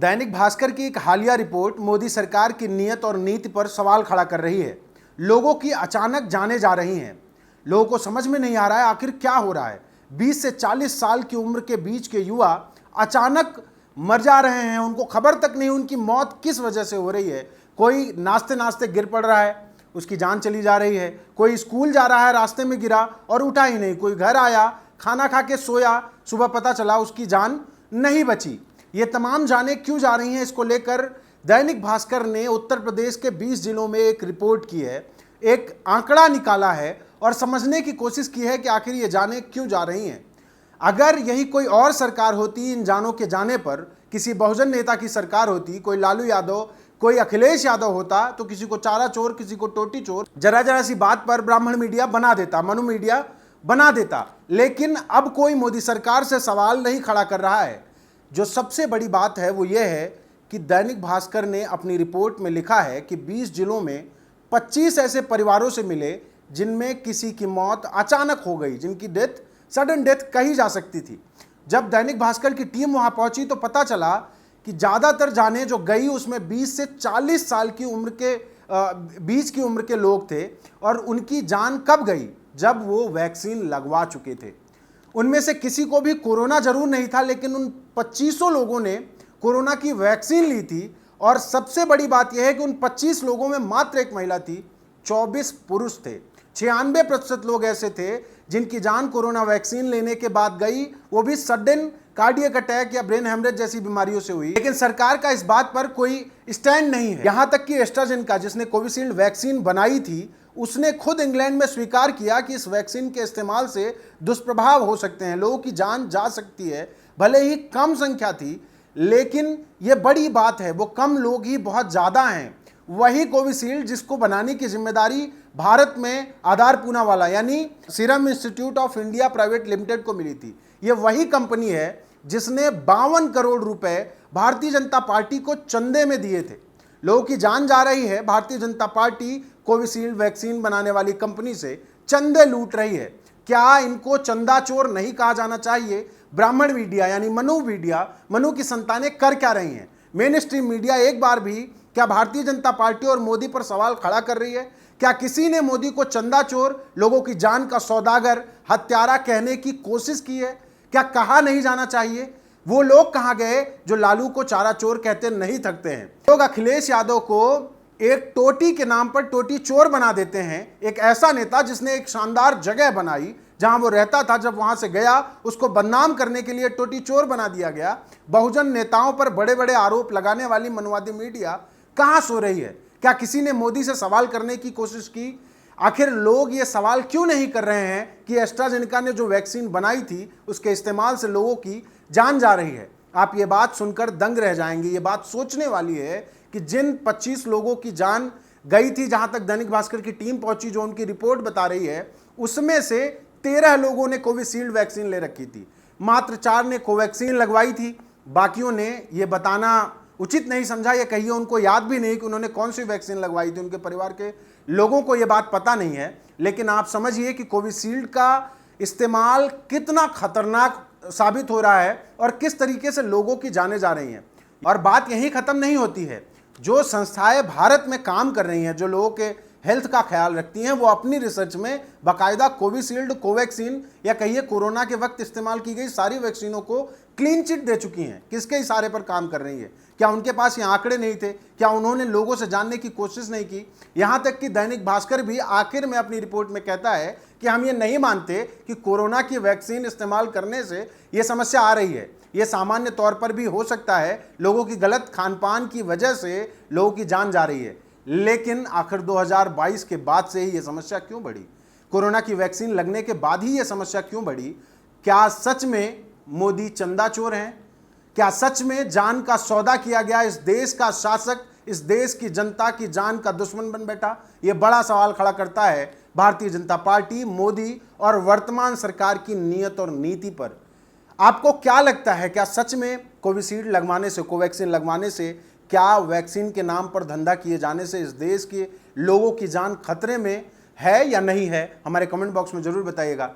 दैनिक भास्कर की एक हालिया रिपोर्ट मोदी सरकार की नीयत और नीति पर सवाल खड़ा कर रही है। लोगों की अचानक जाने जा रही हैं। लोगों को समझ में नहीं आ रहा है आखिर क्या हो रहा है। 20 से 40 साल की उम्र के बीच के युवा अचानक मर जा रहे हैं। उनको खबर तक नहीं उनकी मौत किस वजह से हो रही है। कोई नाचते नाचते गिर पड़ रहा है, उसकी जान चली जा रही है। कोई स्कूल जा रहा है, रास्ते में गिरा और उठा ही नहीं। कोई घर आया, खाना खा के सोया, सुबह पता चला उसकी जान नहीं बची। ये तमाम जानें क्यों जा रही हैं, इसको लेकर दैनिक भास्कर ने उत्तर प्रदेश के 20 जिलों में एक रिपोर्ट की है, एक आंकड़ा निकाला है और समझने की कोशिश की है कि आखिर ये जानें क्यों जा रही हैं। अगर यही कोई और सरकार होती, इन जानों के जाने पर किसी बहुजन नेता की सरकार होती, कोई लालू यादव, कोई अखिलेश यादव होता, तो किसी को चारा चोर, किसी को टोटी चोर, जरा जरा सी बात पर ब्राह्मण मीडिया बना देता, मनु मीडिया बना देता। लेकिन अब कोई मोदी सरकार से सवाल नहीं खड़ा कर रहा है। जो सबसे बड़ी बात है वो ये है कि दैनिक भास्कर ने अपनी रिपोर्ट में लिखा है कि 20 जिलों में 25 ऐसे परिवारों से मिले जिनमें किसी की मौत अचानक हो गई, जिनकी डेथ सडन डेथ कही जा सकती थी। जब दैनिक भास्कर की टीम वहां पहुंची तो पता चला कि ज़्यादातर जाने जो गई उसमें 20 से 40 साल की उम्र के बीच की उम्र के लोग थे। और उनकी जान कब गई? जब वो वैक्सीन लगवा चुके थे। उनमें से किसी को भी कोरोना जरूर नहीं था, लेकिन उन 25 लोगों ने कोरोना की वैक्सीन ली थी। और सबसे बड़ी बात यह है कि उन 25 लोगों में मात्र एक महिला थी, 24 पुरुष थे। 96% लोग ऐसे थे जिनकी जान कोरोना वैक्सीन लेने के बाद गई, वो भी सडन कार्डियक अटैक या ब्रेन हेमरेज जैसी बीमारियों से हुई। लेकिन सरकार का इस बात पर कोई स्टैंड नहीं है। यहां तक कि एस्ट्राजेनेका, जिसने कोविशील्ड वैक्सीन बनाई थी, उसने खुद इंग्लैंड में स्वीकार किया कि इस वैक्सीन के इस्तेमाल से दुष्प्रभाव हो सकते हैं, लोगों की जान जा सकती है। भले ही कम संख्या थी, लेकिन यह बड़ी बात है, वो कम लोग ही बहुत ज्यादा हैं। वही कोविशील्ड जिसको बनाने की जिम्मेदारी भारत में आधार पूनावाला यानी serum institute of India private limited को मिली थी। यह वही कंपनी है जिसने 52 करोड़ रुपए भारतीय जनता पार्टी को चंदे में दिए थे। लोगों की जान जा रही है, Bharatiya Janata party Covishield vaccine बनाने वाली कंपनी से चंदे लूट रही है। क्या इनको चंदा चोर नहीं कहा जाना चाहिए? ब्राह्मण मीडिया यानी मनु की संतानें कर क्या रही हैं? मेन स्ट्रीम मीडिया एक बार भी क्या भारतीय जनता पार्टी और मोदी पर सवाल खड़ा कर रही है? क्या किसी ने मोदी को चंदा चोर, लोगों की जान का सौदागर, हत्यारा कहने की कोशिश की है? क्या कहा नहीं जाना चाहिए? वो लोग कहां गए जो लालू को चारा चोर कहते नहीं थकते हैं? लोग अखिलेश यादव को एक टोटी के नाम पर टोटी चोर बना देते हैं। एक ऐसा नेता जिसने एक शानदार जगह बनाई जहां वो रहता था, जब वहां से गया उसको बदनाम करने के लिए टोटी चोर बना दिया गया। बहुजन नेताओं पर बड़े बड़े आरोप लगाने वाली मनुवादी मीडिया कहां सो रही है? क्या किसी ने मोदी से सवाल करने की कोशिश की? आखिर लोग ये सवाल क्यों नहीं कर रहे हैं कि एस्ट्राजेनेका ने जो वैक्सीन बनाई थी उसके इस्तेमाल से लोगों की जान जा रही है? आप ये बात सुनकर दंग रह जाएंगे। ये बात सोचने वाली है कि जिन 25 लोगों की जान गई थी, जहां तक दैनिक भास्कर की टीम पहुंची, जो उनकी रिपोर्ट बता रही है, उसमें से 13 लोगों ने कोविशील्ड वैक्सीन ले रखी थी, मात्र 4 ने कोवैक्सीन लगवाई थी। बाकियों ने यह बताना उचित नहीं समझा, या कहिए उनको याद भी नहीं कि उन्होंने कौन सी वैक्सीन लगवाई थी। उनके परिवार के लोगों को यह बात पता नहीं है। लेकिन आप समझिए कि कोविशील्ड का इस्तेमाल कितना खतरनाक साबित हो रहा है और किस तरीके से लोगों की जाने जा रही हैं। और बात यहीं खत्म नहीं होती है। जो संस्थाएं भारत में काम कर रही हैं, जो लोगों के हेल्थ का ख्याल रखती हैं, वो अपनी रिसर्च में बाकायदा कोविशील्ड, कोवैक्सीन या कहिए कोरोना के वक्त इस्तेमाल की गई सारी वैक्सीनों को क्लीन चिट दे चुकी हैं। किसके इशारे पर काम कर रही है? क्या उनके पास ये आंकड़े नहीं थे? क्या उन्होंने लोगों से जानने की कोशिश नहीं की? यहां तक कि दैनिक भास्कर भी आखिर में अपनी रिपोर्ट में कहता है कि हम ये नहीं मानते कि कोरोना की वैक्सीन इस्तेमाल करने से ये समस्या आ रही है। ये सामान्य तौर पर भी हो सकता है, लोगों की गलत खान पान की वजह से लोगों की जान जा रही है। लेकिन आखिर 2022 के बाद से ही ये समस्या क्यों बढ़ी? कोरोना की वैक्सीन लगने के बाद ही ये समस्या क्यों बढ़ी? क्या सच में मोदी चंदा चोर हैं? क्या सच में जान का सौदा किया गया? इस देश का शासक इस देश की जनता की जान का दुश्मन बन बैठा? ये बड़ा सवाल खड़ा करता है भारतीय जनता पार्टी, मोदी और वर्तमान सरकार की नीयत और नीति पर। आपको क्या लगता है, क्या सच में कोविशील्ड लगवाने से, कोवैक्सीन लगवाने से, क्या वैक्सीन के नाम पर धंधा किए जाने से इस देश के लोगों की जान खतरे में है या नहीं है? हमारे कमेंट बॉक्स में जरूर बताइएगा।